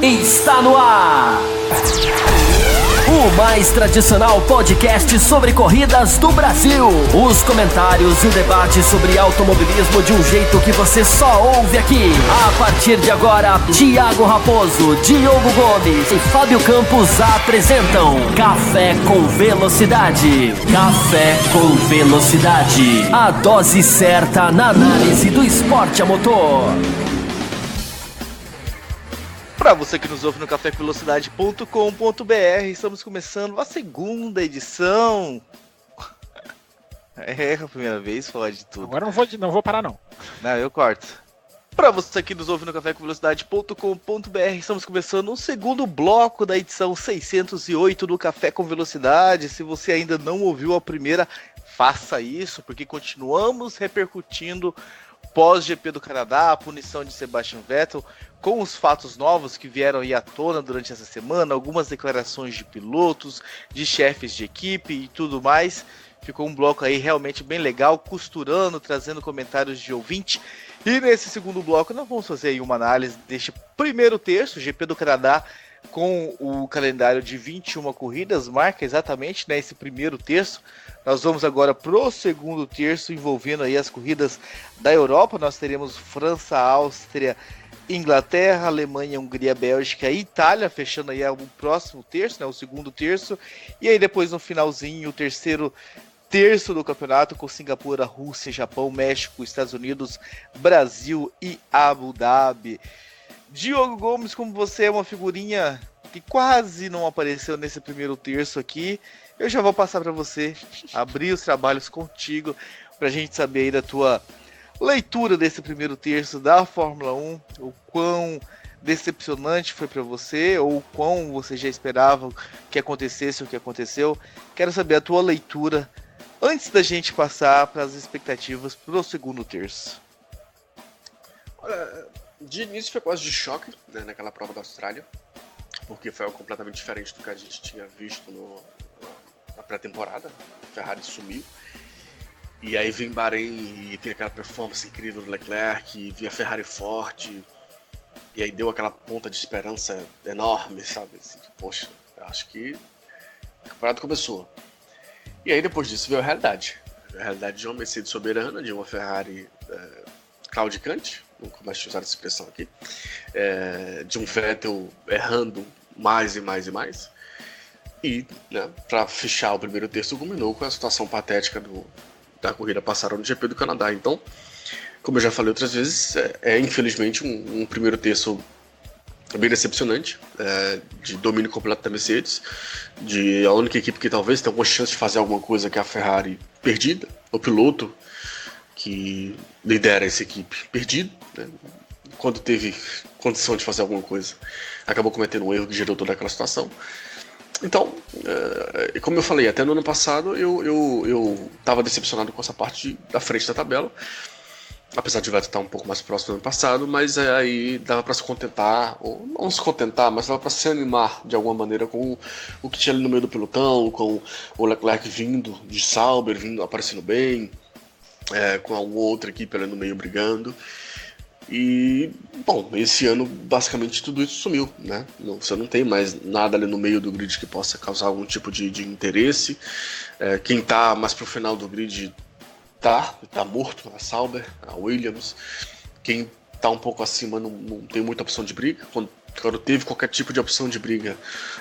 Está no ar! O mais tradicional podcast sobre corridas do Brasil. Os comentários e o debate sobre automobilismo de um jeito que você só ouve aqui. A partir de agora, Thiago Raposo, Diogo Gomes e Fábio Campos apresentam Café com Velocidade. Café com Velocidade. A dose certa na análise do esporte a motor. Para você que nos ouve no cafévelocidade.com.br, estamos começando a segunda edição. É a primeira vez falar de tudo. Agora não vou parar não. Não, eu corto. Para você que nos ouve no cafévelocidade.com.br, estamos começando o segundo bloco da edição 608 do Café com Velocidade. Se você ainda não ouviu a primeira, faça isso, porque continuamos repercutindo pós-GP do Canadá, a punição de Sebastian Vettel, com os fatos novos que vieram aí à tona durante essa semana, algumas declarações de pilotos, de chefes de equipe e tudo mais. Ficou um bloco aí realmente bem legal, costurando, trazendo comentários de ouvinte. E nesse segundo bloco nós vamos fazer aí uma análise deste primeiro terço, GP do Canadá, com o calendário de 21 corridas, marca exatamente, né, esse primeiro terço. Nós vamos agora pro segundo terço, envolvendo aí as corridas da Europa. Nós teremos França, Áustria, Inglaterra, Alemanha, Hungria, Bélgica e Itália, fechando aí o próximo terço, né, o segundo terço. E aí depois no finalzinho, o terceiro terço do campeonato, com Singapura, Rússia, Japão, México, Estados Unidos, Brasil e Abu Dhabi. Diogo Gomes, como você é uma figurinha que quase não apareceu nesse primeiro terço aqui, eu já vou passar para você abrir os trabalhos contigo, para a gente saber aí da tua leitura desse primeiro terço da Fórmula 1, o quão decepcionante foi para você, ou o quão você já esperava que acontecesse o que aconteceu. Quero saber a tua leitura antes da gente passar para as expectativas para o segundo terço. Olha, de início foi quase de choque, né, naquela prova da Austrália, porque foi algo completamente diferente do que a gente tinha visto na pré-temporada. A Ferrari sumiu. E aí vem Bahrein e tem aquela performance incrível do Leclerc, e vem a Ferrari forte, e aí deu aquela ponta de esperança enorme, sabe? Assim, poxa, eu acho que a temporada começou. E aí depois disso veio a realidade. A realidade de uma Mercedes soberana, de uma Ferrari claudicante, não começo a usar essa expressão aqui, de um Vettel errando mais e mais e mais. E, né, para fechar o primeiro terço, culminou com a situação patética da corrida passada no GP do Canadá. Então, como eu já falei outras vezes, infelizmente um primeiro terço bem decepcionante, de domínio completo da Mercedes, de a única equipe que talvez tenha alguma chance de fazer alguma coisa, que é a Ferrari, perdida, o piloto que lidera essa equipe perdido, né, quando teve condição de fazer alguma coisa, acabou cometendo um erro que gerou toda aquela situação. Então, como eu falei, até no ano passado eu estava decepcionado com essa parte da frente da tabela, apesar de o Vettel estar um pouco mais próximo do ano passado, mas aí dava para se contentar, ou não se contentar, mas dava para se animar de alguma maneira com o que tinha ali no meio do pelotão, com o Leclerc vindo de Sauber, aparecendo bem, com alguma outra equipe ali no meio brigando. E, bom, esse ano basicamente tudo isso sumiu, né? Você não tem mais nada ali no meio do grid que possa causar algum tipo de interesse. Quem tá mais pro final do grid tá morto, a Sauber, a Williams. Quem tá um pouco acima não tem muita opção de briga. Quando teve qualquer tipo de opção de briga,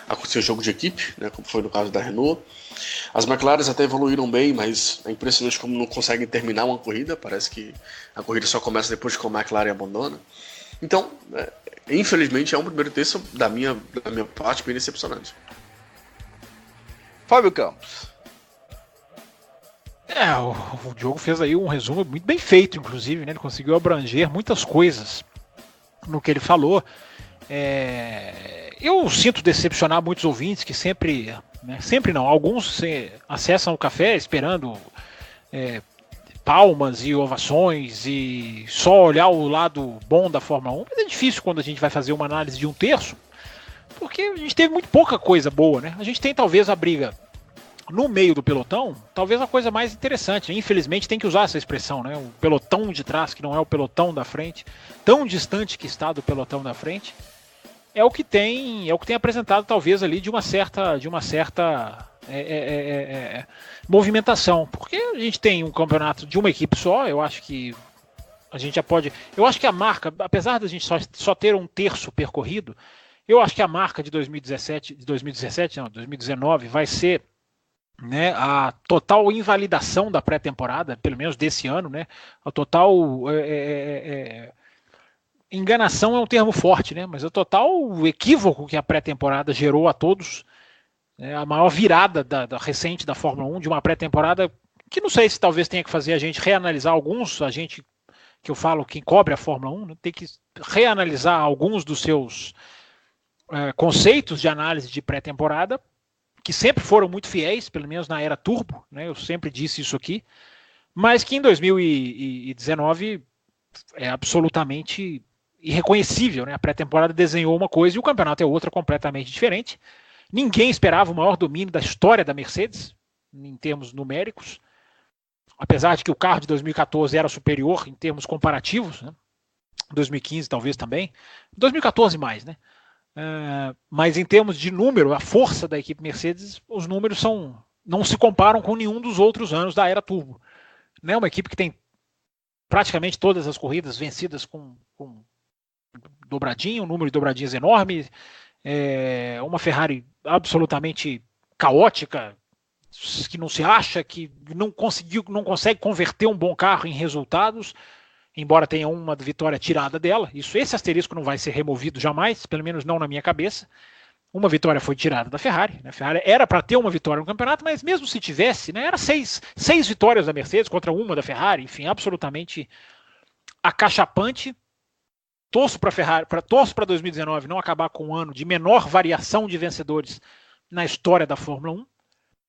aconteceu jogo de equipe, né, como foi no caso da Renault. As McLaren até evoluíram bem, mas é impressionante como não conseguem terminar uma corrida. Parece que a corrida só começa depois que a McLaren abandona. Então, infelizmente, é um primeiro terço da minha parte bem decepcionante. Fábio Campos. O Diogo fez aí um resumo muito bem feito, inclusive, né? Ele conseguiu abranger muitas coisas no que ele falou. Eu sinto decepcionar muitos ouvintes que sempre não, alguns acessam o café esperando palmas e ovações e só olhar o lado bom da Fórmula 1, mas é difícil quando a gente vai fazer uma análise de um terço, porque a gente teve muito pouca coisa boa, né? A gente tem talvez a briga no meio do pelotão, talvez a coisa mais interessante. Infelizmente tem que usar essa expressão, né? O pelotão de trás, que não é o pelotão da frente, tão distante que está do pelotão da frente. é o que tem apresentado talvez ali de uma certa movimentação, porque a gente tem um campeonato de uma equipe só. Eu acho que a gente já pode, eu acho que a marca, apesar da gente só ter um terço percorrido, eu acho que a marca de 2019 vai ser, né, a total invalidação da pré-temporada, pelo menos desse ano, né, a total enganação é um termo forte, né, mas o total equívoco que a pré-temporada gerou a todos, né, a maior virada da recente da Fórmula 1, de uma pré-temporada que não sei se talvez tenha que fazer a gente reanalisar alguns, a gente que eu falo, quem cobre a Fórmula 1, né, tem que reanalisar alguns dos seus conceitos de análise de pré-temporada, que sempre foram muito fiéis, pelo menos na era turbo, né, eu sempre disse isso aqui, mas que em 2019 é absolutamente irreconhecível, né? A pré-temporada desenhou uma coisa e o campeonato é outra completamente diferente. Ninguém esperava o maior domínio da história da Mercedes, em termos numéricos, apesar de que o carro de 2014 era superior em termos comparativos, né? 2015 talvez também, 2014 mais, né? Mas em termos de número, a força da equipe Mercedes, os números não se comparam com nenhum dos outros anos da era turbo. Né? Uma equipe que tem praticamente todas as corridas vencidas com dobradinha, um número de dobradinhas enorme, uma Ferrari absolutamente caótica, que não se acha, que não consegue converter um bom carro em resultados, embora tenha uma vitória tirada dela. Esse asterisco não vai ser removido jamais, pelo menos não na minha cabeça. Uma vitória foi tirada da Ferrari. A Ferrari era para ter uma vitória no campeonato, mas mesmo se tivesse, né, era seis vitórias da Mercedes contra uma da Ferrari, enfim, absolutamente acachapante. Torço para 2019 não acabar com um ano de menor variação de vencedores na história da Fórmula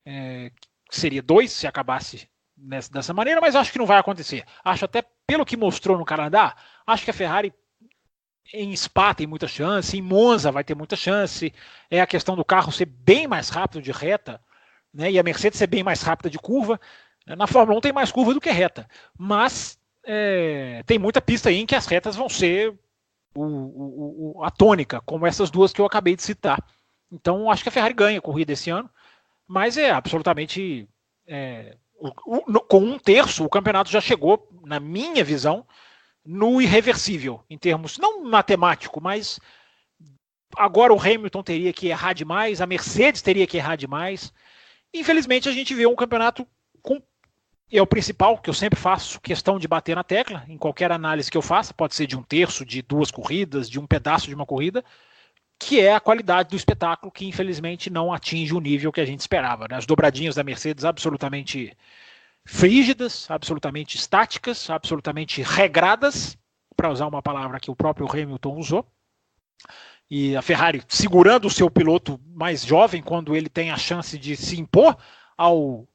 1. Seria 2 se acabasse dessa maneira, mas acho que não vai acontecer. Acho até, pelo que mostrou no Canadá, acho que a Ferrari em Spa tem muita chance, em Monza vai ter muita chance. É a questão do carro ser bem mais rápido de reta, né, e a Mercedes ser bem mais rápida de curva. Na Fórmula 1 tem mais curva do que reta, mas tem muita pista aí em que as retas vão ser a tônica, como essas duas que eu acabei de citar. Então acho que a Ferrari ganha a corrida esse ano, mas é absolutamente com um terço o campeonato já chegou, na minha visão, no irreversível, em termos não matemático, mas agora o Hamilton teria que errar demais, a Mercedes teria que errar demais. Infelizmente a gente vê um campeonato é o principal, que eu sempre faço questão de bater na tecla, em qualquer análise que eu faça, pode ser de um terço, de duas corridas, de um pedaço de uma corrida, que é a qualidade do espetáculo, que infelizmente não atinge o nível que a gente esperava, né? As dobradinhas da Mercedes absolutamente frígidas, absolutamente estáticas, absolutamente regradas, para usar uma palavra que o próprio Hamilton usou, e a Ferrari segurando o seu piloto mais jovem quando ele tem a chance de se impor ao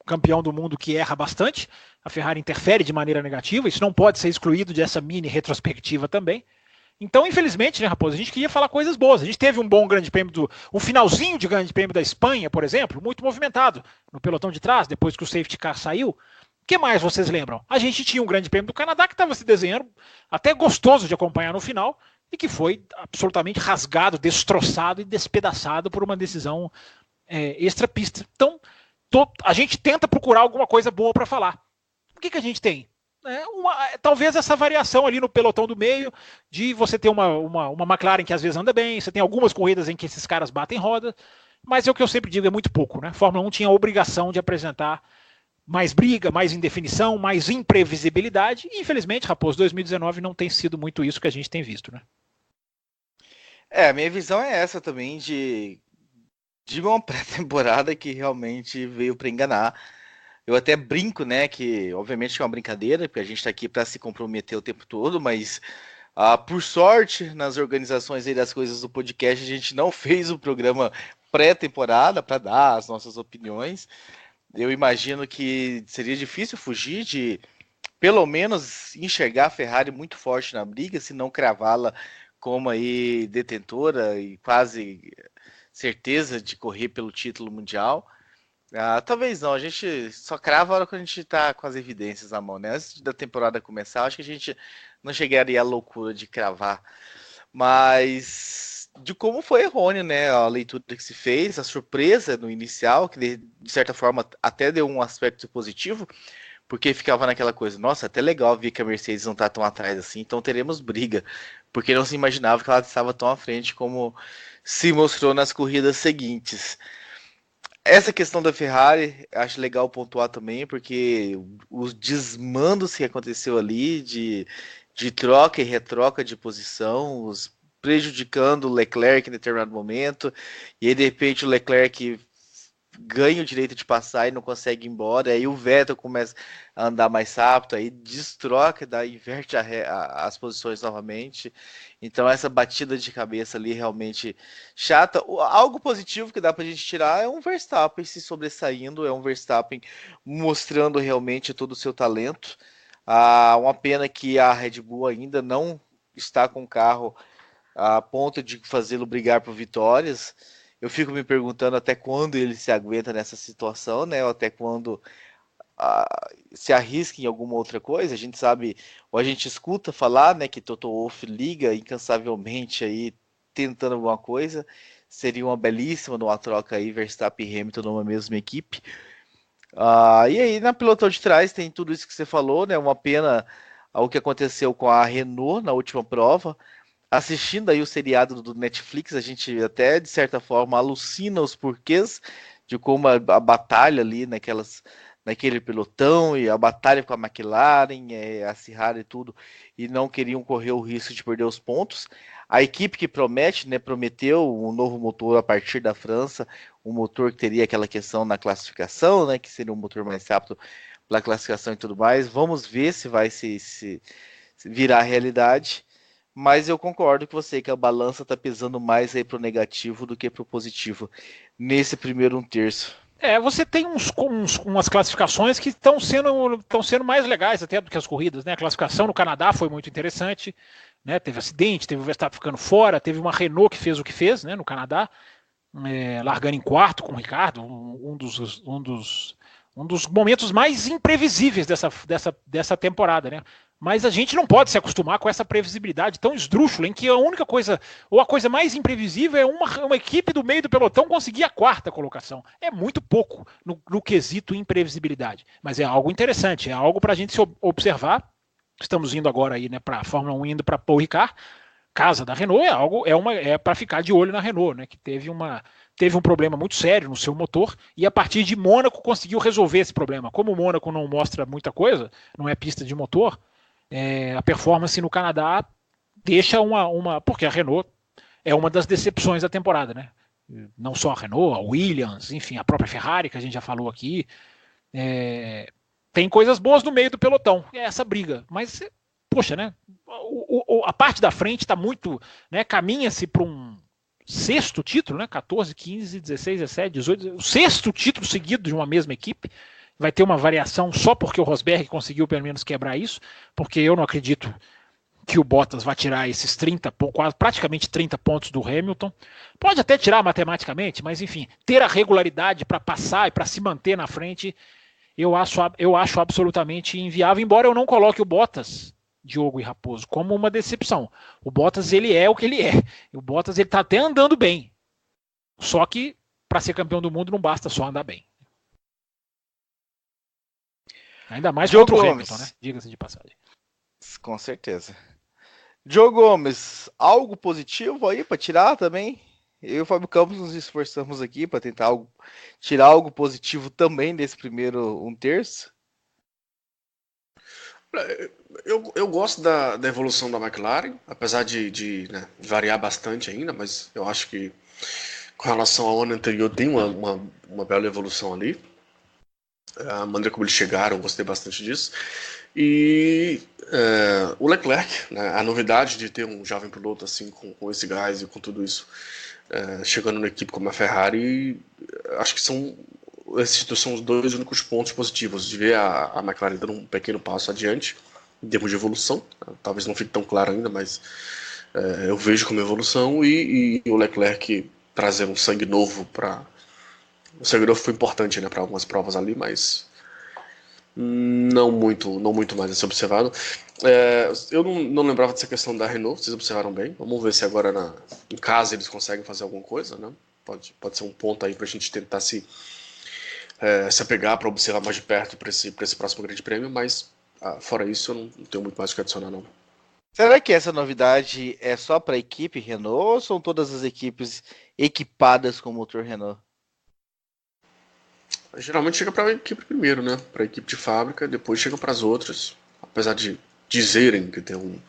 campeão do mundo que erra bastante. A Ferrari interfere de maneira negativa, isso não pode ser excluído dessa mini retrospectiva também. Então, infelizmente, né, Raposo, a gente queria falar coisas boas. A gente teve um bom grande prêmio, um finalzinho de grande prêmio da Espanha, por exemplo, muito movimentado no pelotão de trás, depois que o safety car saiu. O que mais vocês lembram? A gente tinha um grande prêmio do Canadá que estava se desenhando, até gostoso de acompanhar no final, e que foi absolutamente rasgado, destroçado e despedaçado por uma decisão extra-pista. Então, a gente tenta procurar alguma coisa boa para falar. O que a gente tem? Talvez essa variação ali no pelotão do meio, de você ter uma McLaren que às vezes anda bem, você tem algumas corridas em que esses caras batem roda, mas é o que eu sempre digo, é muito pouco, né? A Fórmula 1 tinha a obrigação de apresentar mais briga, mais indefinição, mais imprevisibilidade, e infelizmente, Raposo, 2019 não tem sido muito isso que a gente tem visto, né? A minha visão é essa também, de uma pré-temporada que realmente veio para enganar. Eu até brinco, né, que obviamente é uma brincadeira, porque a gente está aqui para se comprometer o tempo todo, mas por sorte, nas organizações aí das coisas do podcast, a gente não fez o programa pré-temporada para dar as nossas opiniões. Eu imagino que seria difícil fugir de, pelo menos, enxergar a Ferrari muito forte na briga, se não cravá-la como aí detentora e quase certeza de correr pelo título mundial. Talvez não, a gente só crava a hora que a gente tá com as evidências na mão, né? Antes da temporada começar, acho que a gente não chegaria à loucura de cravar. mas de como foi errôneo, né, a leitura que se fez, a surpresa no inicial, que de certa forma até deu um aspecto positivo, porque ficava naquela coisa, nossa, até legal ver que a Mercedes não tá tão atrás assim, então teremos briga, porque não se imaginava que ela estava tão à frente como se mostrou nas corridas seguintes. Essa questão da Ferrari, acho legal pontuar também, porque os desmandos que aconteceu ali de troca e retroca de posição, os prejudicando o Leclerc em determinado momento, e aí de repente o Leclerc ganha o direito de passar e não consegue ir embora, aí o Vettel começa a andar mais rápido, aí destroca, inverte as posições novamente. Então essa batida de cabeça ali realmente chata. Algo positivo que dá pra gente tirar é um Verstappen se sobressaindo, é um Verstappen mostrando realmente todo o seu talento. Uma pena que a Red Bull ainda não está com o carro a ponto de fazê-lo brigar por vitórias. Eu fico me perguntando até quando ele se aguenta nessa situação, né? Ou até quando se arrisca em alguma outra coisa. A gente sabe, ou a gente escuta falar, né, que Toto Wolff liga incansavelmente aí tentando alguma coisa. Seria uma belíssima numa troca aí, Verstappen e Hamilton numa mesma equipe. E aí na pelotão de trás tem tudo isso que você falou, né? Uma pena o que aconteceu com a Renault na última prova. Assistindo aí o seriado do Netflix, a gente até, de certa forma, alucina os porquês de como a batalha ali naquele pelotão, e a batalha com a McLaren, acirrada e tudo, e não queriam correr o risco de perder os pontos. A equipe que promete, né, prometeu um novo motor a partir da França, um motor que teria aquela questão na classificação, né, que seria um motor mais rápido pela classificação e tudo mais. Vamos ver se vai se virar realidade. Mas eu concordo com você que a balança está pesando mais aí pro negativo do que pro positivo nesse primeiro 1/3. Você tem umas classificações que estão sendo mais legais até do que as corridas, né? A classificação no Canadá foi muito interessante, né? Teve acidente, teve o Verstappen ficando fora, teve uma Renault que fez o que fez, né? No Canadá, largando em quarto com o Ricardo, um dos momentos mais imprevisíveis dessa temporada, né? Mas a gente não pode se acostumar com essa previsibilidade tão esdrúxula, em que a única coisa, ou a coisa mais imprevisível, é uma equipe do meio do pelotão conseguir a 4ª colocação. É muito pouco no quesito imprevisibilidade. Mas é algo interessante, é algo para a gente se observar. Estamos indo agora aí, né, para a Fórmula 1, indo para Paul Ricard, casa da Renault, é para ficar de olho na Renault, né, que teve um problema muito sério no seu motor, e a partir de Mônaco conseguiu resolver esse problema. Como o Mônaco não mostra muita coisa, não é pista de motor, a performance no Canadá deixa porque a Renault é uma das decepções da temporada, né? Não só a Renault, a Williams, enfim, a própria Ferrari, que a gente já falou aqui. Tem coisas boas no meio do pelotão, é essa briga, mas, poxa, né? A parte da frente está muito, né? Caminha-se para um 6º título, né? 14, 15, 16, 17, 18, o 6º título seguido de uma mesma equipe. Vai ter uma variação só porque o Rosberg conseguiu pelo menos quebrar isso, porque eu não acredito que o Bottas vai tirar esses praticamente 30 pontos do Hamilton. Pode até tirar matematicamente, mas enfim, ter a regularidade para passar e para se manter na frente, eu acho absolutamente inviável, embora eu não coloque o Bottas, Diogo e Raposo, como uma decepção. O Bottas, ele é o que ele é. O Bottas, ele está até andando bem. Só que para ser campeão do mundo não basta só andar bem. Ainda mais contra o Hamilton, né? Diga-se de passagem. Com certeza. Diogo Gomes, algo positivo aí para tirar também? Eu e o Fábio Campos nos esforçamos aqui para tentar tirar algo positivo também desse primeiro 1/3. Eu gosto da evolução da McLaren, apesar de né, variar bastante ainda, mas eu acho que com relação ao ano anterior tem uma bela evolução ali. A maneira como eles chegaram, eu gostei bastante disso. E o Leclerc, né, a novidade de ter um jovem piloto assim, com esse gás e com tudo isso, chegando na equipe como a Ferrari, acho que esses são os 2 únicos pontos positivos, de ver a McLaren dando um pequeno passo adiante, em termos de evolução. Talvez não fique tão claro ainda, mas eu vejo como evolução, e o Leclerc trazer um sangue novo para... O sangue novo foi importante, né, para algumas provas ali, mas não muito mais a ser observado. Eu não lembrava dessa questão da Renault, vocês observaram bem. Vamos ver se agora em casa eles conseguem fazer alguma coisa, né? Pode ser um ponto aí pra gente tentar se apegar para observar mais de perto para esse próximo Grande Prêmio, mas fora isso eu não tenho muito mais o que adicionar, não. Será que essa novidade é só para a equipe Renault ou são todas as equipes equipadas com motor Renault? Geralmente chega para a equipe primeiro, né? Para a equipe de fábrica, depois chega para as outras. Apesar de dizerem que tem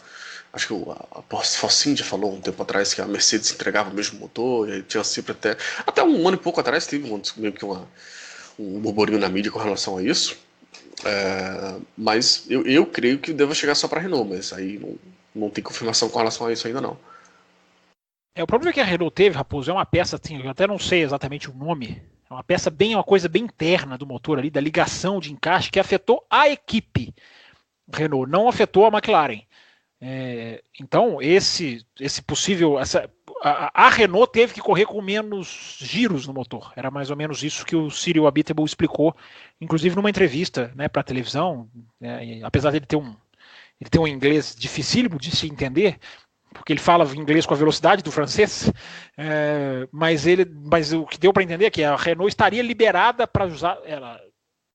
acho que a Force India falou um tempo atrás que a Mercedes entregava o mesmo motor, e aí tinha sempre até um ano e pouco atrás teve meio que um burburinho na mídia com relação a isso. Mas eu creio que deva chegar só para a Renault, mas aí não tem confirmação com relação a isso ainda não. O problema que a Renault teve, Raposo, é uma peça, assim, eu até não sei exatamente o nome, é uma peça uma coisa bem interna do motor ali, da ligação de encaixe, que afetou a equipe Renault, não afetou a McLaren. Então, esse possível... A Renault teve que correr com menos giros no motor. Era mais ou menos isso que o Cyril Abiteboul explicou, inclusive numa entrevista, né, para a televisão. Apesar de ele ter um inglês dificílimo de se entender, porque ele fala inglês com a velocidade do francês, mas o que deu para entender é que a Renault estaria liberada para usar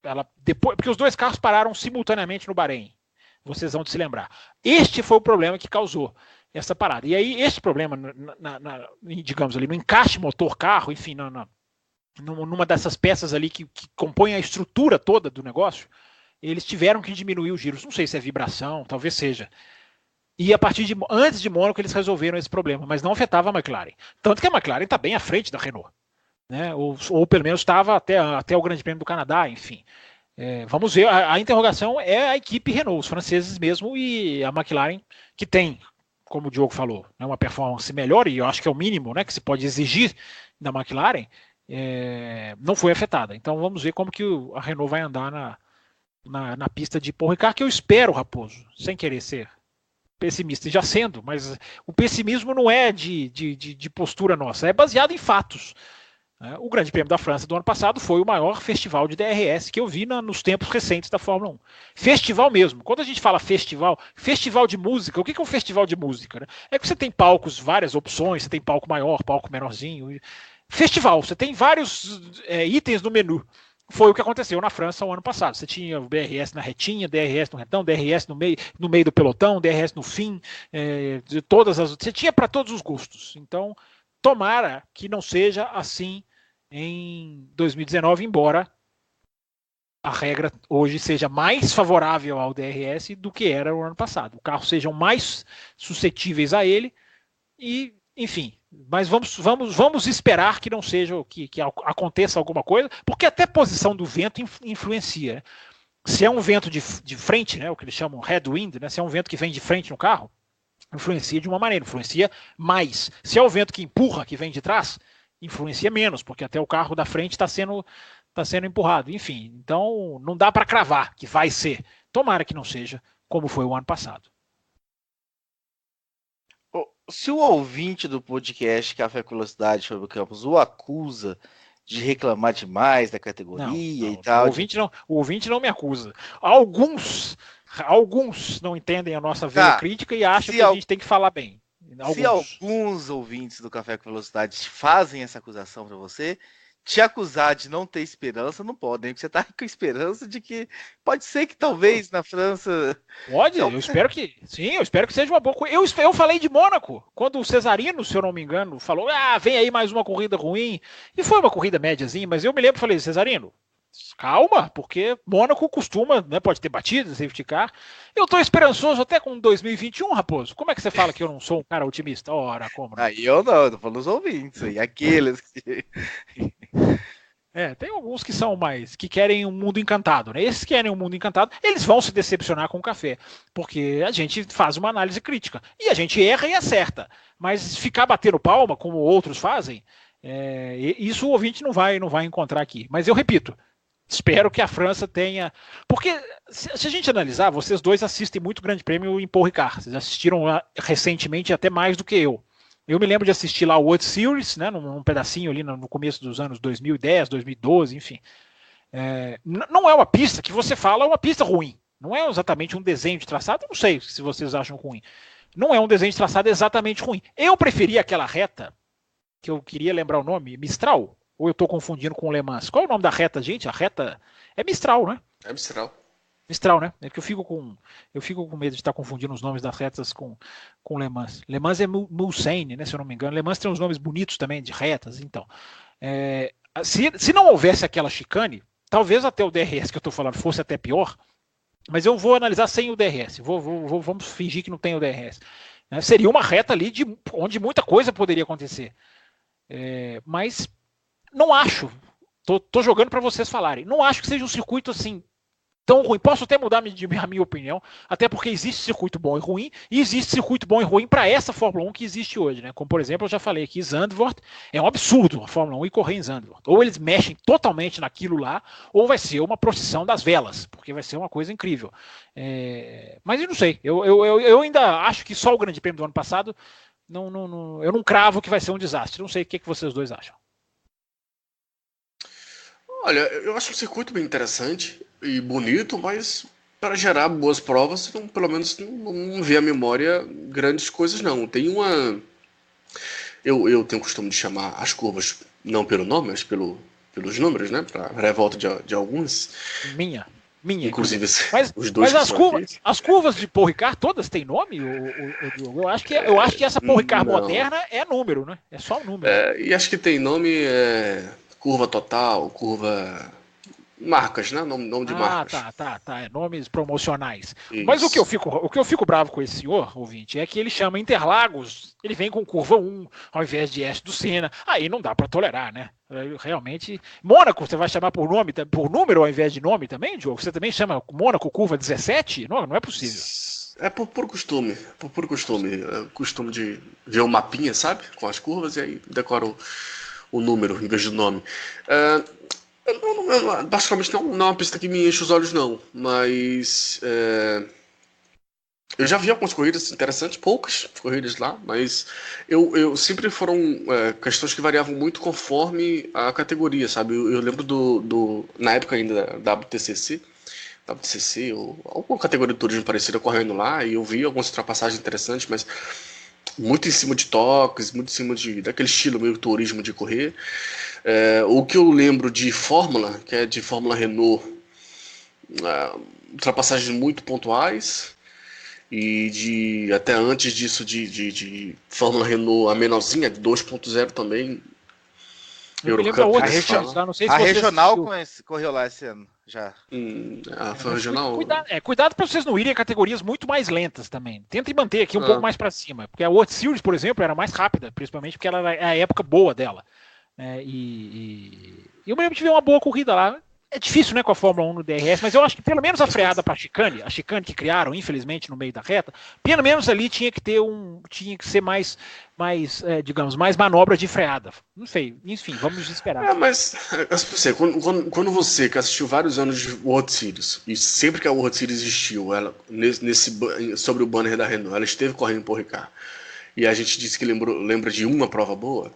ela depois, porque os dois carros pararam simultaneamente no Bahrein. Vocês vão se lembrar. Este foi o problema que causou essa parada. E aí, esse problema, digamos ali, no encaixe motor-carro, enfim, numa dessas peças ali que compõem a estrutura toda do negócio, eles tiveram que diminuir os giros. Não sei se é vibração, talvez seja. E antes de Mônaco, eles resolveram esse problema, mas não afetava a McLaren. Tanto que a McLaren está bem à frente da Renault, né? Ou pelo menos estava até o Grande Prêmio do Canadá, enfim. Vamos ver, a interrogação é a equipe Renault, os franceses mesmo, e a McLaren, que tem, como o Diogo falou, uma performance melhor, e eu acho que é o mínimo, né, que se pode exigir da McLaren, não foi afetada. Então vamos ver como que a Renault vai andar na pista de Paul Ricard, que eu espero, Raposo, sem querer ser pessimista, já sendo, mas o pessimismo não é de postura nossa, é baseado em fatos. O Grande Prêmio da França do ano passado foi o maior festival de DRS que eu vi nos tempos recentes da Fórmula 1. Festival mesmo. Quando a gente fala festival de música, o que é um festival de música? Né? É que você tem palcos, várias opções, você tem palco maior, palco menorzinho. Festival, você tem vários itens no menu. Foi o que aconteceu na França o ano passado. Você tinha o DRS na retinha, DRS no retão, DRS no meio do pelotão, DRS no fim, você tinha para todos os gostos. Então, tomara que não seja assim em 2019, embora a regra hoje seja mais favorável ao DRS do que era no ano passado. Os carros sejam mais suscetíveis a ele e, enfim, mas vamos esperar que não seja, que aconteça alguma coisa, porque até a posição do vento influencia. Se é um vento de frente, né, o que eles chamam headwind, né, se é um vento que vem de frente no carro, influencia de uma maneira, influencia mais. Se é o vento que empurra, que vem de trás, influencia menos, porque até o carro da frente está sendo empurrado. Enfim, então não dá para cravar que vai ser. Tomara que não seja como foi o ano passado. Se o ouvinte do podcast Café com Velocidade, Fábio Campos, o acusa de reclamar demais da categoria e tal... O ouvinte não me acusa. Alguns não entendem a nossa veia crítica e acham que a gente tem que falar bem. Se alguns ouvintes do Café com Velocidade fazem essa acusação para você, te acusar de não ter esperança, não podem, porque você tá com esperança de que pode ser que talvez na França... Pode, eu espero que... Sim, eu espero que seja uma boa coisa. Eu falei de Mônaco, quando o Cesarino, se eu não me engano, falou, vem aí mais uma corrida ruim, e foi uma corrida médiazinha, mas eu me lembro, falei, Cesarino, calma, porque Mônaco costuma, né, pode ter batidas, safety car. Eu tô esperançoso até com 2021, Raposo. Como é que você fala que eu não sou um cara otimista? Ora, como? Aí eu não, tô falando dos ouvintes aí, aqueles que... Tem alguns que são que querem um mundo encantado, né? Esses que querem um mundo encantado, eles vão se decepcionar com o café, porque a gente faz uma análise crítica, e a gente erra e acerta, mas ficar batendo palma, como outros fazem, isso o ouvinte não vai encontrar aqui. Mas eu repito, espero que a França tenha... Porque, se a gente analisar, vocês dois assistem muito Grande Prêmio em Paul Ricard. Vocês assistiram recentemente até mais do que eu. Eu me lembro de assistir lá o World Series, né, num pedacinho ali no começo dos anos 2010, 2012, enfim. Não é uma pista que você fala, é uma pista ruim. Não é exatamente um desenho de traçado, não sei se vocês acham ruim. Não é um desenho de traçado exatamente ruim. Eu preferia aquela reta, que eu queria lembrar o nome, Mistral? Ou eu estou confundindo com o Le Mans? Qual é o nome da reta, gente? A reta é Mistral, né? É Mistral. Mistral, né? É que eu fico com medo de estar confundindo os nomes das retas com Le Mans. Le Mans é Mulsanne, né? Se eu não me engano. Le Mans tem uns nomes bonitos também de retas, então. Se não houvesse aquela chicane, talvez até o DRS que eu estou falando fosse até pior, mas eu vou analisar sem o DRS. Vamos fingir que não tem o DRS. Seria uma reta ali onde muita coisa poderia acontecer. Mas não acho. Tô jogando para vocês falarem. Não acho que seja um circuito assim tão ruim. Posso até mudar a minha opinião, até porque existe circuito bom e ruim, e existe circuito bom e ruim para essa Fórmula 1 que existe hoje, né? Como, por exemplo, eu já falei aqui, Zandvoort é um absurdo a Fórmula 1 e correr em Zandvoort. Ou eles mexem totalmente naquilo lá, ou vai ser uma procissão das velas, porque vai ser uma coisa incrível. Mas eu não sei, eu ainda acho que só o Grande Prêmio do ano passado, eu não cravo que vai ser um desastre. Não sei o que vocês dois acham. Olha, eu acho o circuito bem interessante e bonito, mas para gerar boas provas, pelo menos não vê a memória grandes coisas, não. Tem uma... Eu tenho o costume de chamar as curvas, não pelo nome, mas pelos números, né? Para revolta de alguns. Minha. Inclusive os dois. Mas as curvas de Paul Ricard todas têm nome, Diogo? Eu acho que essa Paul Ricard moderna é número, né? É só um número. E acho que tem nome... curva total, curva... marcas, né? Nome de marcas. Tá. Nomes promocionais. Isso. Mas o que eu fico bravo com esse senhor, ouvinte, é que ele chama Interlagos, ele vem com curva 1, ao invés de S do Senna. Aí não dá para tolerar, né? Realmente... Mônaco, você vai chamar por número ao invés de nome também, Diogo? Você também chama Mônaco curva 17? Não é possível. É por costume. Costume de ver o mapinha, sabe? Com as curvas, e aí decora o número em vez do nome. Basicamente não é uma pista que me enche os olhos, não. Mas eu já vi algumas corridas interessantes, poucas corridas lá, mas eu sempre foram questões que variavam muito conforme a categoria, sabe? Eu lembro na época ainda da WTCC ou alguma categoria de turismo parecida correndo lá, e eu vi algumas ultrapassagens interessantes, mas muito em cima de toques, muito em cima daquele estilo meio turismo de correr. O que eu lembro de Fórmula, que é de Fórmula Renault, ultrapassagens muito pontuais, e até antes disso de Fórmula Renault, a menorzinha, de 2.0 também. A regional correu lá esse ano já. Foi regional. Cuidado para vocês não irem a categorias muito mais lentas também. Tentem manter aqui um pouco mais para cima, porque a World Series, por exemplo, era mais rápida, principalmente porque ela era a época boa dela. E eu me lembro de ver uma boa corrida lá. É difícil, né, com a Fórmula 1 no DRS, mas eu acho que pelo menos a freada para a chicane que criaram, infelizmente, no meio da reta, pelo menos ali tinha que ser mais, digamos, mais manobra de freada. Não sei, enfim, vamos esperar. Mas quando você que assistiu vários anos de World Series, e sempre que a World Series existiu, ela, sobre o banner da Renault, ela esteve correndo por Ricard, e a gente disse que lembra de uma prova boa.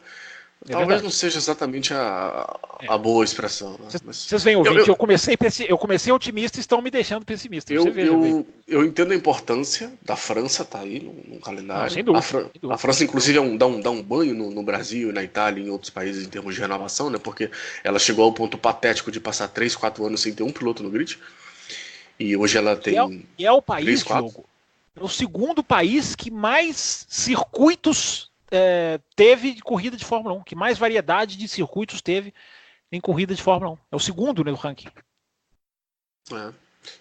Talvez não seja exatamente a boa expressão. Né? Vocês veem, ouvinte, eu comecei otimista e estão me deixando pessimista. Eu entendo a importância da França, tá aí no calendário. Sem dúvida. A França, inclusive, dá um banho no Brasil, na Itália e em outros países em termos de renovação, né? Porque ela chegou ao ponto patético de passar 3, 4 anos sem ter um piloto no grid. E hoje ela tem. E é o país, Diogo, é o segundo país que mais circuitos teve de corrida de Fórmula 1, que mais variedade de circuitos teve em corrida de Fórmula 1. É o segundo no ranking.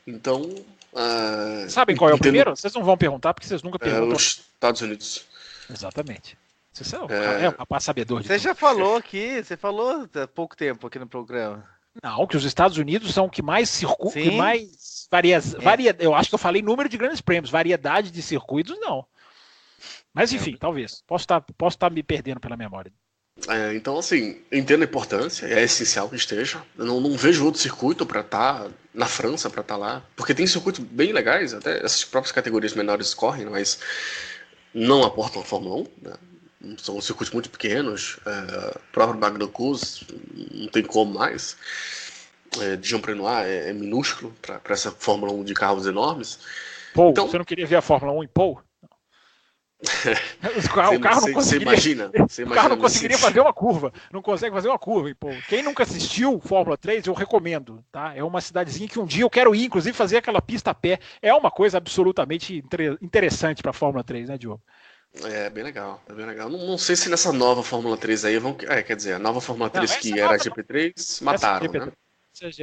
Então... Sabem qual é o primeiro? Vocês não vão perguntar, porque vocês nunca perguntam. Os Estados Unidos. Exatamente. Você é um rapaz sabedor de Você já falou aqui, você falou há pouco tempo aqui no programa. Não, que os Estados Unidos são o que mais circuito, que mais eu acho que eu falei número de grandes prêmios, variedade de circuitos, não. Mas enfim, talvez. Posso estar me perdendo pela memória. Então, assim, eu entendo a importância, é essencial que esteja. Eu não vejo outro circuito para estar na França, para estar lá. Porque tem circuitos bem legais, até essas próprias categorias menores correm, mas não aportam a Fórmula 1. Né? São circuitos muito pequenos. O próprio Magno Cus não tem como mais. de Jean-Prenois é minúsculo para essa Fórmula 1 de carros enormes. Paul, Então, você não queria ver a Fórmula 1 em Paul? O carro não conseguiria, o carro não conseguiria fazer uma curva. Não consegue fazer uma curva em Paul. Quem nunca assistiu Fórmula 3, eu recomendo. Tá? É uma cidadezinha que um dia eu quero ir, inclusive fazer aquela pista a pé. É uma coisa absolutamente interessante para a Fórmula 3, né, Diogo? É bem legal, é bem legal. Não sei se nessa nova Fórmula 3 aí vão. Quer dizer, a nova Fórmula 3 que era a GP3, mataram, né?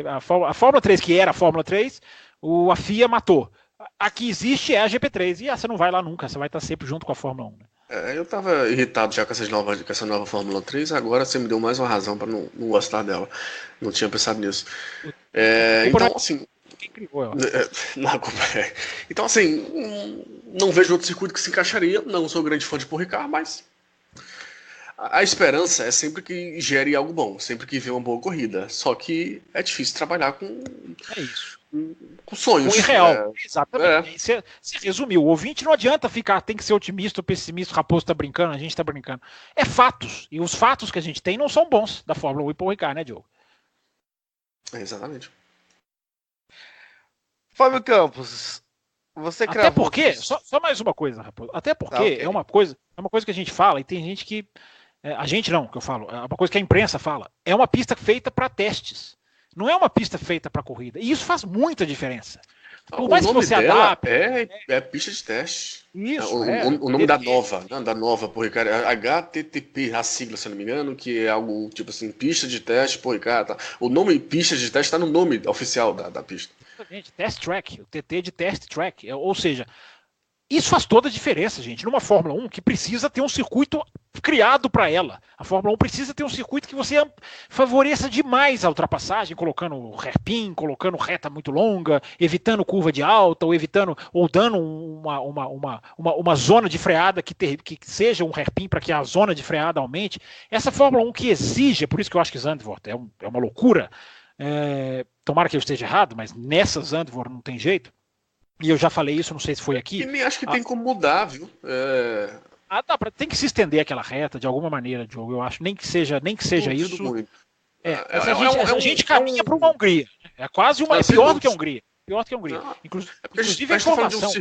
A Fórmula 3, que era a Fórmula 3, a FIA matou. A que existe é a GP3, e você não vai lá nunca, você vai estar sempre junto com a Fórmula 1. Né? Eu tava irritado já com essa nova Fórmula 3, agora você me deu mais uma razão para não gostar dela. Não tinha pensado nisso. Então, assim. Quem criou ela? Então, assim, não vejo outro circuito que se encaixaria. Não sou grande fã de Paul Ricard, mas a esperança é sempre que gere algo bom, sempre que vê uma boa corrida. Só que é difícil trabalhar com sonhos. Com irreal. Exatamente. Você resumiu. O ouvinte não adianta ficar, tem que ser otimista ou pessimista, o Raposo tá brincando, a gente tá brincando. É fatos. E os fatos que a gente tem não são bons da Fórmula 1 e Paul Ricard, né, Diogo? Exatamente. Fábio Campos, você cravou... Até porque, só mais uma coisa, Raposo. Até porque okay. é uma coisa que a gente fala, e tem gente que... a gente não, que eu falo, é uma coisa que a imprensa fala. É uma pista feita para testes. Não é uma pista feita para corrida. E isso faz muita diferença. Por mais que você adapte... É pista de teste. Isso, o nome da nova, porra, cara, HTTP, a sigla, se eu não me engano, que é algo tipo assim, pista de teste, porra, cara, tá. O nome pista de teste está no nome oficial da pista. Exatamente, test track, o TT de test track. Ou seja, isso faz toda a diferença, gente. Numa Fórmula 1 que precisa ter um circuito criado para ela. A Fórmula 1 precisa ter um circuito que você favoreça demais a ultrapassagem, colocando hairpin, colocando reta muito longa, evitando curva de alta, ou dando uma zona de freada que seja um hairpin para que a zona de freada aumente. Essa Fórmula 1 que exige, por isso que eu acho que Zandvoort é uma loucura. Tomara que eu esteja errado, mas nessa Zandvoort não tem jeito. E eu já falei isso, não sei se foi aqui. E nem acho que tem como mudar, viu? Tem que se estender aquela reta de alguma maneira, Diogo, eu acho. Nem que seja isso. Muito. A gente caminha para uma Hungria. É quase uma. É pior do que a Hungria. Pior do que a Hungria. Inclusive a informação.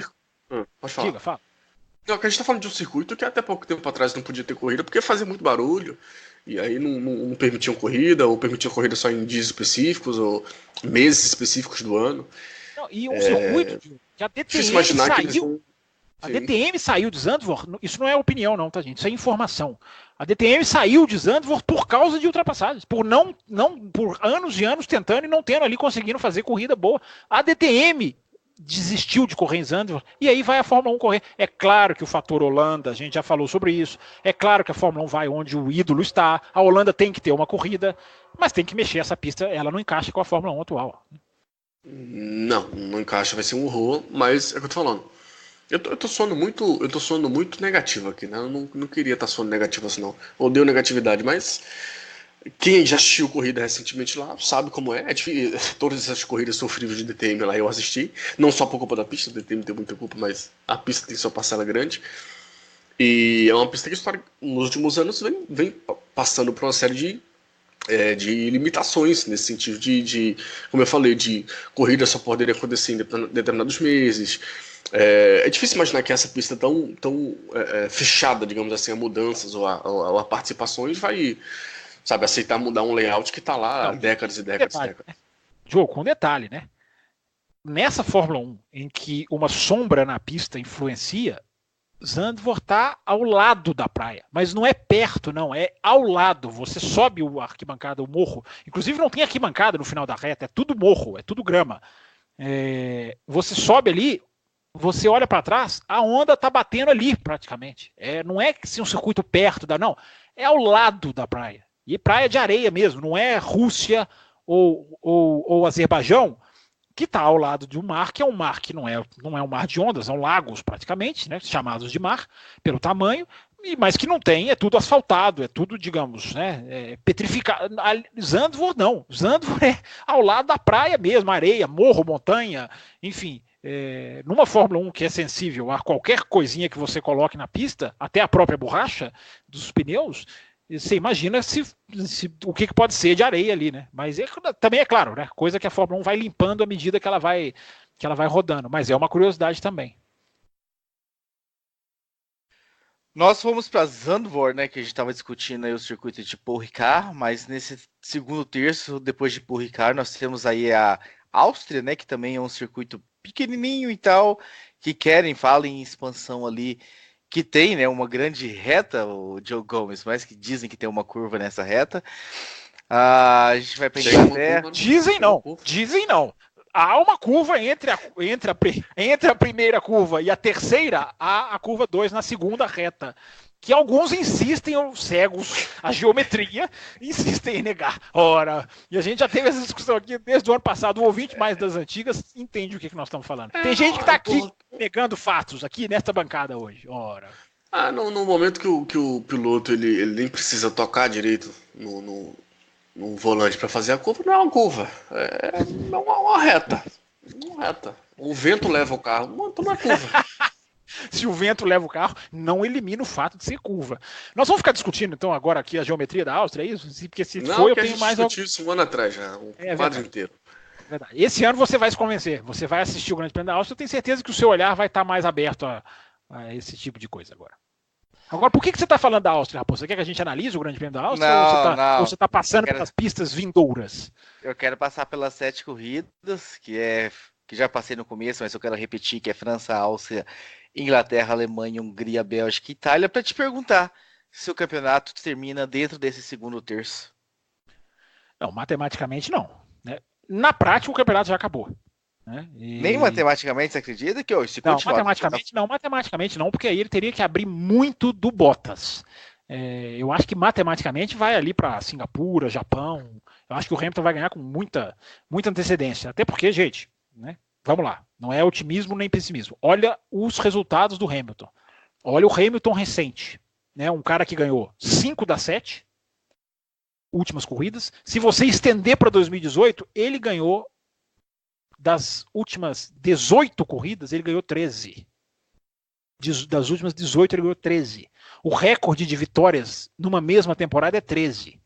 Pode falar. Diga, fala. Não, que a gente tá falando de um circuito que até pouco tempo atrás não podia ter corrida porque fazia muito barulho. E aí não permitiam corrida, ou permitiam corrida só em dias específicos, ou meses específicos do ano. Não, e um circuito que a DTM saiu. A DTM saiu de Zandvoort, isso não é opinião não, tá, gente? Isso é informação. A DTM saiu de Zandvoort por causa de ultrapassagens, por anos e anos tentando e não tendo ali conseguindo fazer corrida boa. A DTM desistiu de correr em Zandvoort e aí vai a Fórmula 1 correr. É claro que o fator Holanda, a gente já falou sobre isso, é claro que a Fórmula 1 vai onde o ídolo está, a Holanda tem que ter uma corrida, mas tem que mexer essa pista, ela não encaixa com a Fórmula 1 atual. Não encaixa, vai ser um horror, mas é o que eu tô falando. Eu tô soando muito negativo aqui, né? Eu não queria estar soando negativo assim, não. Odeio negatividade, mas quem já assistiu corrida recentemente lá sabe como é. Todas essas corridas sofríveis de DTM lá eu assisti. Não só por culpa da pista, o DTM tem muita culpa, mas a pista tem sua parcela grande. E é uma pista que nos últimos anos vem passando por uma série de limitações nesse sentido como eu falei, de corridas só poderem acontecer em determinados meses. É difícil imaginar que essa pista tão fechada, digamos assim, a mudanças ou a participações vai, sabe, aceitar mudar um layout que está lá há décadas e décadas. Diogo, com detalhe, né? Nessa Fórmula 1, em que uma sombra na pista influencia, Zandvoort está ao lado da praia, mas não é perto, não, é ao lado. Você sobe a arquibancada, o morro, inclusive não tem arquibancada no final da reta, é tudo morro, é tudo grama. Você sobe ali, você olha para trás, a onda está batendo ali praticamente. Não é um circuito perto não, é ao lado da praia. E praia de areia mesmo, não é Rússia ou Azerbaijão, que está ao lado de um mar, que é um mar que não é um mar de ondas, são lagos praticamente, né, chamados de mar, pelo tamanho, mas que não tem, é tudo asfaltado, é tudo, digamos, petrificado. Zandvoort não, Zandvoort é ao lado da praia mesmo, areia, morro, montanha, enfim. Numa Fórmula 1 que é sensível a qualquer coisinha que você coloque na pista, até a própria borracha dos pneus, Você imagina o que pode ser de areia ali, né? Mas também é claro, né? Coisa que a Fórmula 1 vai limpando à medida que ela vai rodando. Mas é uma curiosidade também. Nós fomos para Zandvoort, né? Que a gente estava discutindo aí o circuito de Paul Ricard, mas nesse segundo terço, depois de Paul Ricard, nós temos aí a Áustria, né? Que também é um circuito pequenininho e tal, que falam em expansão ali, que tem, né, uma grande reta, o Joe Gomes, mas que dizem que tem uma curva nessa reta. A gente vai para Inglaterra. Dizem não. Há uma curva entre a primeira curva e a terceira, há a curva 2 na segunda reta, que alguns insistem, cegos, a geometria, insistem em negar. Ora, e a gente já teve essa discussão aqui desde o ano passado, o ouvinte mais das antigas entende o que nós estamos falando. Tem gente que está aqui negando fatos, aqui nesta bancada hoje. Ora. No momento que o piloto ele nem precisa tocar direito no volante para fazer a curva, não é uma curva, é uma reta. Uma reta. O vento leva o carro, não é curva. Se o vento leva o carro, não elimina o fato de ser curva. Nós vamos ficar discutindo, então, agora aqui a geometria da Áustria, é isso? Porque se não, for, eu tenho mais... Não, a gente discutiu isso um ano atrás já, quadro inteiro. Verdade. Esse ano você vai se convencer, você vai assistir o Grande Prêmio da Áustria, eu tenho certeza que o seu olhar vai estar mais aberto a esse tipo de coisa agora. Agora, por que você está falando da Áustria, Raposo? Você quer que a gente analise o Grande Prêmio da Áustria? Não, ou você está passando pelas pistas vindouras? Eu quero passar pelas 7 corridas, que já passei no começo, mas eu quero repetir, que é França, Áustria, Inglaterra, Alemanha, Hungria, Bélgica e Itália, para te perguntar se o campeonato termina dentro desse segundo terço. Não, matematicamente não. Né? Na prática, o campeonato já acabou. Né? Nem matematicamente, você acredita que hoje? Não, matematicamente não, porque aí ele teria que abrir muito do Bottas. Eu acho que matematicamente vai ali para Singapura, Japão. Eu acho que o Hamilton vai ganhar com muita antecedência. Até porque, gente, né? Vamos lá, não é otimismo nem pessimismo. Olha os resultados do Hamilton. Olha o Hamilton recente. Né? Um cara que ganhou 5 das 7 últimas corridas. Se você estender para 2018, ele ganhou das últimas 18 corridas, ele ganhou 13. Das últimas 18, ele ganhou 13. O recorde de vitórias numa mesma temporada é 13.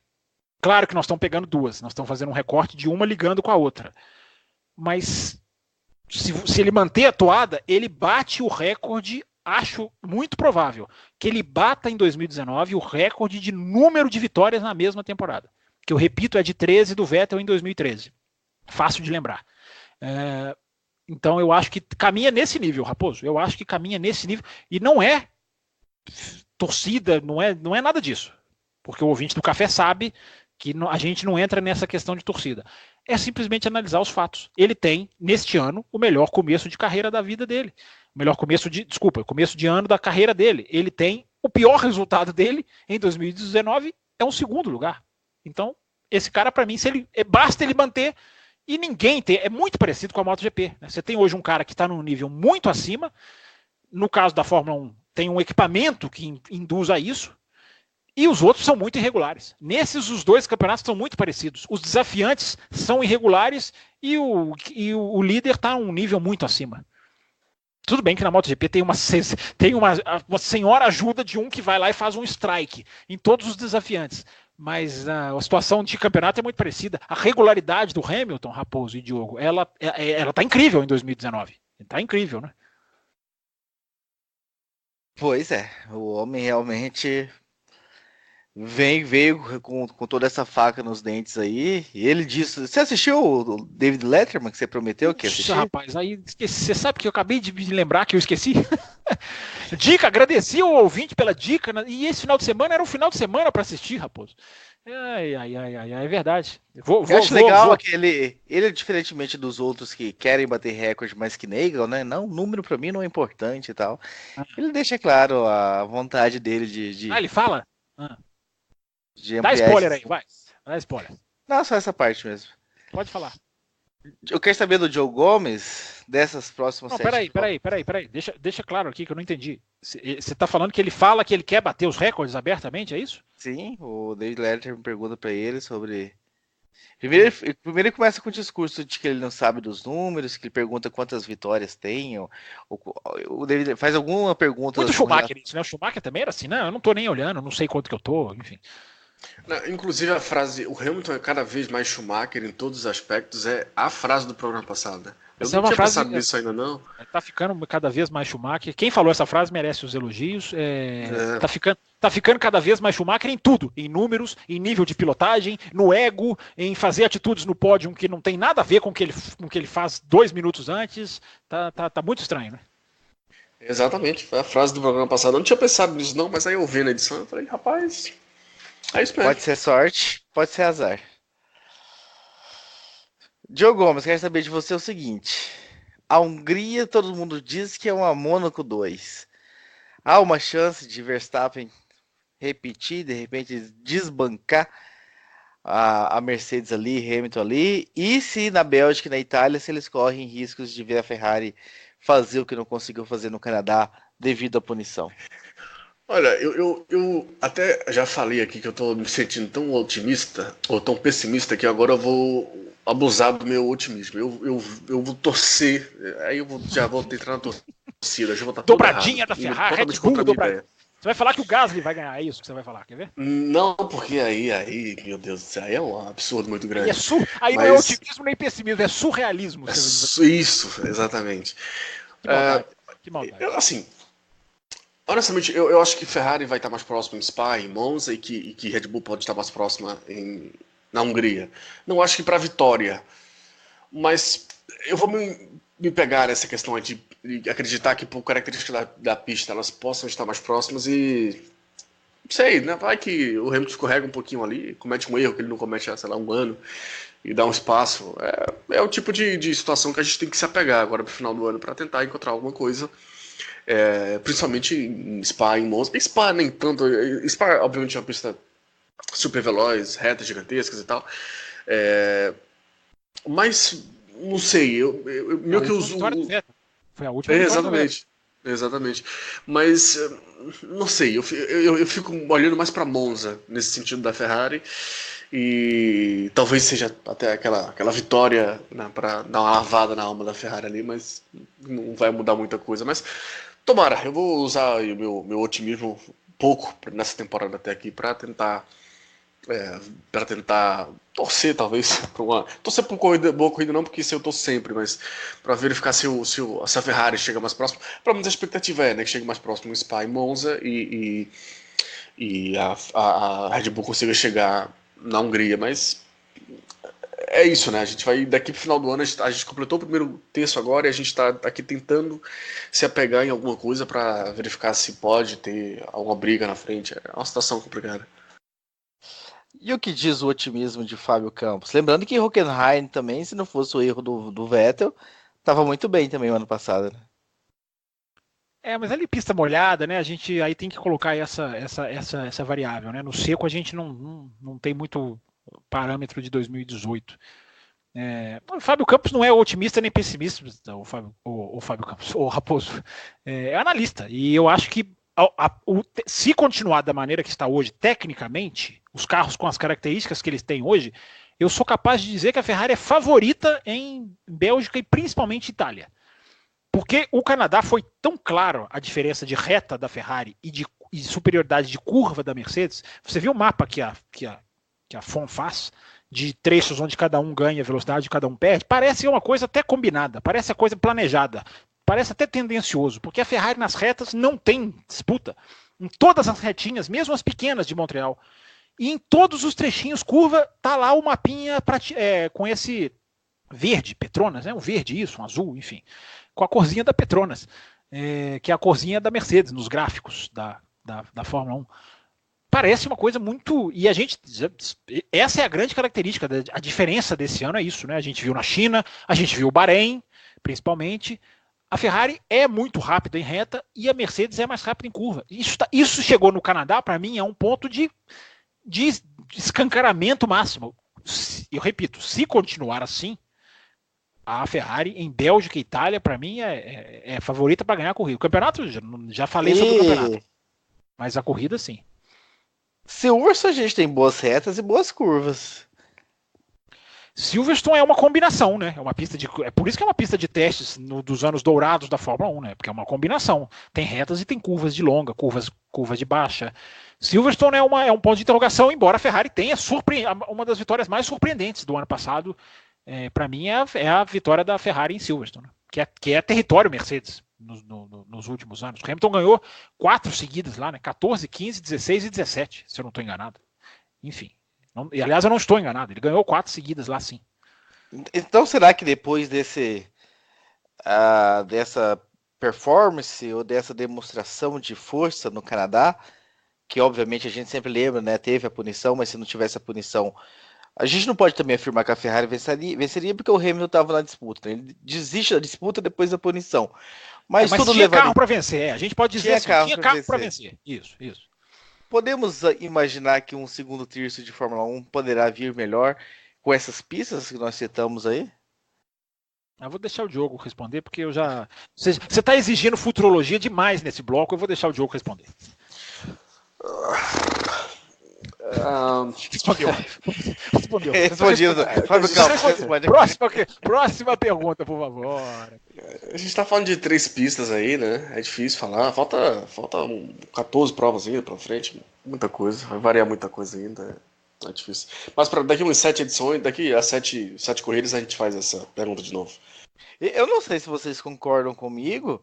Claro que nós estamos pegando duas. Nós estamos fazendo um recorte de uma ligando com a outra. Mas se ele manter a toada, ele bate o recorde, acho muito provável, que ele bata em 2019 o recorde de número de vitórias na mesma temporada. Que eu repito, é de 13 do Vettel em 2013. Fácil de lembrar. Então eu acho que caminha nesse nível, Raposo. Eu acho que caminha nesse nível. E não é torcida, não é nada disso. Porque o ouvinte do café sabe que a gente não entra nessa questão de torcida. É simplesmente analisar os fatos. Ele tem, neste ano, o melhor começo de carreira da vida dele. Começo de ano da carreira dele. Ele tem o pior resultado dele em 2019, é um segundo lugar. Então, esse cara, para mim, basta ele manter, e ninguém tem, é muito parecido com a MotoGP. Né? Você tem hoje um cara que está num nível muito acima, no caso da Fórmula 1, tem um equipamento que induz a isso, e os outros são muito irregulares. Nesses, os dois campeonatos são muito parecidos. Os desafiantes são irregulares e o líder está a um nível muito acima. Tudo bem que na MotoGP tem uma senhora ajuda de um que vai lá e faz um strike em todos os desafiantes. Mas a situação de campeonato é muito parecida. A regularidade do Hamilton, Raposo e Diogo, ela está incrível em 2019. Está incrível, né? Pois é, o homem realmente veio com toda essa faca nos dentes aí, e ele disse... Você assistiu o David Letterman, que você prometeu que assistir? Rapaz, aí esqueci. Você sabe que eu acabei de me lembrar que eu esqueci? Dica, agradeci ao ouvinte pela dica, e esse final de semana era um final de semana para assistir, Raposo. Ai, é verdade. Eu acho legal que ele, diferentemente dos outros que querem bater recorde, mas que negam, né? Não, número para mim não é importante e tal. Ele deixa claro a vontade dele de... ele fala? Dá spoiler aí, vai. Dá spoiler. Não, só essa parte mesmo. Pode falar. Eu quero saber do Joe Gomes, dessas próximas... Não, peraí. Deixa claro aqui que eu não entendi. Você tá falando que ele fala que ele quer bater os recordes abertamente, é isso? Sim, o David Letterman pergunta pra ele sobre Primeiro ele começa com o discurso de que ele não sabe dos números, que ele pergunta quantas vitórias tem, ele faz alguma pergunta. Muito Schumacher isso, né? O Schumacher também era assim, não, eu não tô nem olhando, não sei quanto que eu tô, enfim. Inclusive a frase, o Hamilton é cada vez mais Schumacher em todos os aspectos, é a frase do programa passado, né? Eu não tinha pensado nisso ainda, não. Tá ficando cada vez mais Schumacher. Quem falou essa frase merece os elogios. Tá ficando cada vez mais Schumacher em tudo. Em números, em nível de pilotagem, no ego, em fazer atitudes no pódio que não tem nada a ver com o que ele faz 2 minutos antes. Tá muito estranho, né? Exatamente, foi a frase do programa passado. Eu não tinha pensado nisso, não, mas aí eu vi na edição e falei, rapaz, é isso mesmo. Pode ser sorte, pode ser azar. Diogo Gomes, quero saber de você o seguinte. A Hungria, todo mundo diz que é uma Mônaco 2. Há uma chance de Verstappen repetir, de repente desbancar a Mercedes ali, Hamilton ali? E se na Bélgica e na Itália, se eles correm riscos de ver a Ferrari fazer o que não conseguiu fazer no Canadá devido à punição? Olha, eu até já falei aqui que eu tô me sentindo tão otimista, ou tão pessimista, que agora eu vou abusar do meu otimismo. Eu vou torcer, aí já vou entrar na torcida, já vou estar dobradinha da Ferrari, Red Bull dobradinha. Você vai falar que o Gasly vai ganhar, é isso que você vai falar, quer ver? Não, porque aí, meu Deus do céu, aí é um absurdo muito grande. Aí não é otimismo nem pessimismo, é surrealismo. Isso, exatamente. Que maldade. Assim, honestamente, eu acho que Ferrari vai estar mais próximo em Spa, em Monza, e que Red Bull pode estar mais próxima na Hungria. Não acho que para vitória, mas eu vou me pegar nessa questão de acreditar que por característica da pista elas possam estar mais próximas e sei, né? Vai que o Hamilton escorrega um pouquinho ali, comete um erro que ele não comete há, sei lá, um ano e dá um espaço. É o tipo de situação que a gente tem que se apegar agora pro final do ano para tentar encontrar alguma coisa. Principalmente em Spa, em Monza. Spa nem tanto. Spa, obviamente, é uma pista super veloz, retas gigantescas e tal. Mas, não sei, meio que os. Foi a última Exatamente. Mas, não sei, eu fico olhando mais para Monza nesse sentido da Ferrari. E talvez seja até aquela vitória, né, para dar uma lavada na alma da Ferrari ali, mas não vai mudar muita coisa. Mas tomara, eu vou usar o meu otimismo um pouco nessa temporada até aqui para tentar torcer, talvez, torcer por boa corrida não, porque isso eu torço sempre, mas para verificar se a Ferrari chega mais próximo. Pelo menos a expectativa é, né, que chegue mais próximo no Spa e Monza e a Red Bull consiga chegar na Hungria, mas é isso, né? A gente vai daqui pro final do ano, a gente completou o primeiro terço agora e a gente tá aqui tentando se apegar em alguma coisa para verificar se pode ter alguma briga na frente. É uma situação complicada. E o que diz o otimismo de Fábio Campos? Lembrando que Hockenheim também, se não fosse o erro do Vettel, estava muito bem também o ano passado, né? Mas ali pista molhada, né? A gente aí tem que colocar essa variável, né? No seco a gente não tem muito parâmetro de 2018. O Fábio Campos não é otimista nem pessimista, o Fábio Campos, o Raposo. É analista. E eu acho que se continuar da maneira que está hoje, tecnicamente, os carros com as características que eles têm hoje, eu sou capaz de dizer que a Ferrari é favorita em Bélgica e principalmente Itália. Porque o Canadá foi tão claro a diferença de reta da Ferrari e de superioridade de curva da Mercedes. Você viu o mapa que a FOM faz de trechos onde cada um ganha velocidade e cada um perde? Parece uma coisa até combinada, parece a coisa planejada, parece até tendencioso, porque a Ferrari nas retas não tem disputa. Em todas as retinhas, mesmo as pequenas de Montreal, e em todos os trechinhos curva, tá lá o mapinha com esse verde, Petronas, né? Um verde, isso, um azul, enfim, com a corzinha da Petronas, que é a corzinha da Mercedes nos gráficos da Fórmula 1. Parece uma coisa muito... E a gente... Essa é a grande característica, a diferença desse ano é isso, né? A gente viu na China, a gente viu o Bahrein, principalmente. A Ferrari é muito rápida em reta e a Mercedes é mais rápida em curva. Isso chegou no Canadá, para mim, é um ponto de escancaramento máximo. Eu repito, se continuar assim, a Ferrari em Bélgica e Itália, para mim, é favorita para ganhar a corrida. O campeonato, já falei sobre o campeonato. Mas a corrida, sim. Silverstone a gente tem boas retas e boas curvas. Silverstone é uma combinação, né? É por isso que é uma pista de testes dos anos dourados da Fórmula 1, né? Porque é uma combinação. Tem retas e tem curvas de longa, curvas de baixa. Silverstone é um ponto de interrogação, embora a Ferrari tenha uma das vitórias mais surpreendentes do ano passado. Para mim é a vitória da Ferrari em Silverstone, que é território Mercedes nos últimos anos. O Hamilton ganhou 4 seguidas lá, né? 14, 15, 16 e 17, se eu não estou enganado. Enfim. E, aliás, eu não estou enganado. Ele ganhou 4 seguidas lá, sim. Então, será que depois dessa performance ou dessa demonstração de força no Canadá, que obviamente a gente sempre lembra, né? Teve a punição, mas se não tivesse a punição, a gente não pode também afirmar que a Ferrari venceria porque o Hamilton estava na disputa. Né? Ele desiste da disputa depois da punição. Mas tudo tinha carro para vencer. A gente pode dizer tinha carro para vencer. Isso. Podemos imaginar que um segundo terço de Fórmula 1 poderá vir melhor com essas pistas que nós citamos aí? Eu vou deixar o Diogo responder, porque eu já... Você está exigindo futurologia demais nesse bloco, eu vou deixar o Diogo responder. Respondeu. Respondido. Fábio Campos, próxima pergunta, por favor. A gente tá falando de 3 pistas aí, né? É difícil falar. Falta 14 provas ainda pra frente. Muita coisa. Vai variar muita coisa ainda. É difícil. Mas daqui umas 7 edições, daqui a 7 corridas, a gente faz essa pergunta de novo. Eu não sei se vocês concordam comigo,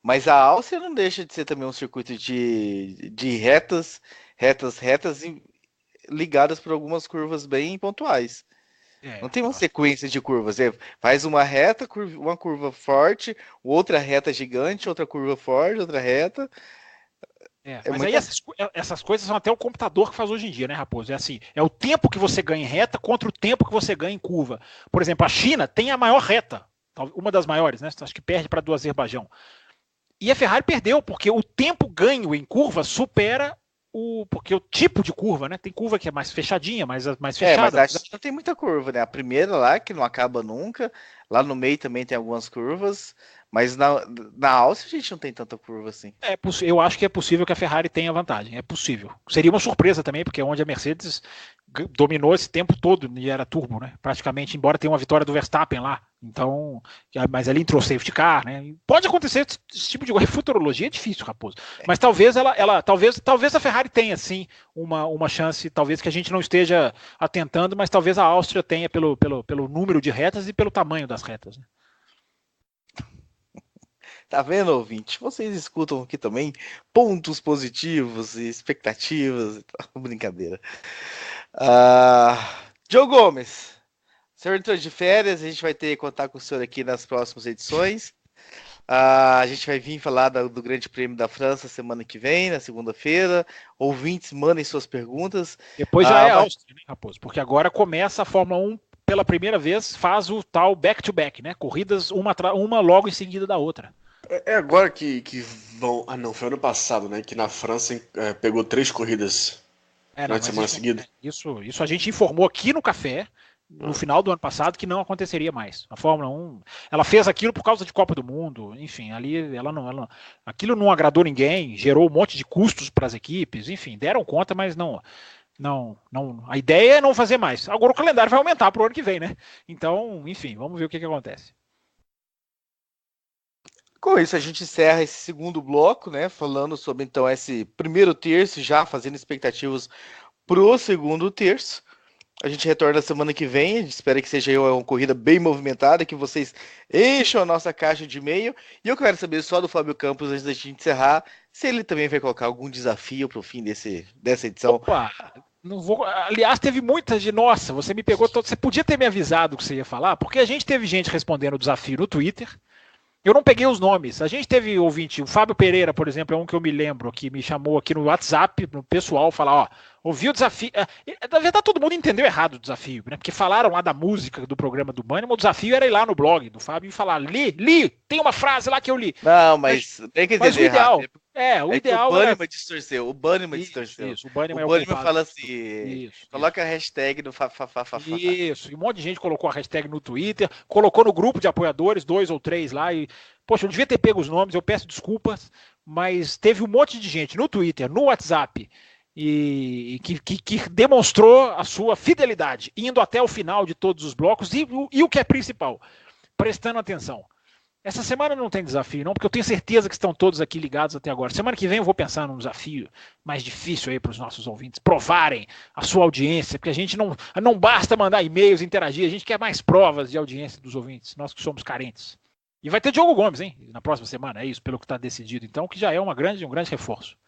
mas a Áustria não deixa de ser também um circuito de retas ligadas por algumas curvas bem pontuais. Não tem uma sequência de curvas. Faz uma reta, uma curva forte, outra reta gigante, outra curva forte, outra reta. Mas aí essas coisas são até o computador que faz hoje em dia, né, Raposo? É assim, é o tempo que você ganha em reta contra o tempo que você ganha em curva. Por exemplo, a China tem a maior reta, uma das maiores, né? Acho que perde para do Azerbaijão. E a Ferrari perdeu, porque o tempo ganho em curva supera porque o tipo de curva, né? Tem curva que é mais fechadinha, mais fechada. Mas a China tem muita curva, né? A primeira lá, que não acaba nunca. Lá no meio também tem algumas curvas. Mas na Áustria a gente não tem tanta curva assim. Eu acho que é possível que a Ferrari tenha vantagem. É possível. Seria uma surpresa também, porque é onde a Mercedes dominou esse tempo todo e era turbo, né? Praticamente, embora tenha uma vitória do Verstappen lá. Então, mas ali entrou safety car, né? Pode acontecer esse tipo de futurologia, é difícil, Raposo. Mas talvez talvez a Ferrari tenha sim uma chance, talvez que a gente não esteja atentando, mas talvez a Áustria tenha pelo número de retas e pelo tamanho das retas, né? Tá vendo, ouvinte? Vocês escutam aqui também pontos positivos e expectativas. Brincadeira. Diogo Gomes, o senhor entrou de férias, a gente vai ter que contar com o senhor aqui nas próximas edições. A gente vai vir falar do Grande Prêmio da França semana que vem, na segunda-feira. Ouvintes, mandem suas perguntas. Depois já é Áustria, né, Raposo? Porque agora começa a Fórmula 1 pela primeira vez, faz o tal back-to-back, né? Corridas uma logo em seguida da outra. É agora que vão... não, foi ano passado, né? Que na França pegou 3 corridas na semana seguida. Isso a gente informou aqui no Café, no final do ano passado, que não aconteceria mais. A Fórmula 1, ela fez aquilo por causa de Copa do Mundo, enfim, ali aquilo não agradou ninguém, gerou um monte de custos para as equipes, enfim, deram conta, mas não, a ideia é não fazer mais. Agora o calendário vai aumentar para o ano que vem, né? Então, enfim, vamos ver o que acontece. Com isso, a gente encerra esse segundo bloco, né? Falando sobre, então, esse primeiro terço, já fazendo expectativas pro segundo terço. A gente retorna semana que vem. A gente espera que seja uma corrida bem movimentada, que vocês encham a nossa caixa de e-mail. E eu quero saber só do Fábio Campos, antes da gente encerrar, se ele também vai colocar algum desafio pro fim dessa edição. Opa! Não vou. Aliás, teve muitas de. Nossa, você me pegou todo. Você podia ter me avisado o que você ia falar, porque a gente teve gente respondendo o desafio no Twitter. Eu não peguei os nomes. A gente teve ouvinte, o Fábio Pereira, por exemplo, é um que eu me lembro, que me chamou aqui no WhatsApp, no pessoal, falar, ó, ouviu o desafio. Na verdade, todo mundo entendeu errado o desafio, né? Porque falaram lá da música do programa do Bunny, mas o desafio era ir lá no blog do Fábio e falar, li, tem uma frase lá que eu li. Não, mas tem que entender. Mas o ideal. O ideal. O Bunnyman distorceu. O Bunnyman distorceu. Isso, o Bunnyman fala assim. Coloca a hashtag do fa. Isso, e um monte de gente colocou a hashtag no Twitter, colocou no grupo de apoiadores, 2 ou 3 lá, e, poxa, eu devia ter pego os nomes, eu peço desculpas, mas teve um monte de gente no Twitter, no WhatsApp, e que demonstrou a sua fidelidade, indo até o final de todos os blocos e o que é principal, prestando atenção. Essa semana não tem desafio, não, porque eu tenho certeza que estão todos aqui ligados até agora. Semana que vem eu vou pensar num desafio mais difícil aí para os nossos ouvintes provarem a sua audiência, porque a gente não basta mandar e-mails, interagir, a gente quer mais provas de audiência dos ouvintes, nós que somos carentes. E vai ter Diogo Gomes, hein, na próxima semana, é isso, pelo que está decidido, então, que já é um grande reforço.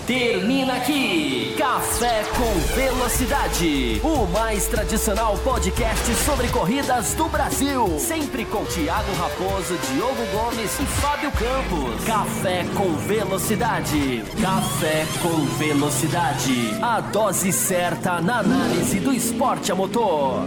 Termina aqui Café com Velocidade, o mais tradicional podcast sobre corridas do Brasil. Sempre com Thiago Raposo, Diogo Gomes e Fábio Campos. Café com Velocidade. Café com Velocidade. A dose certa na análise do esporte a motor.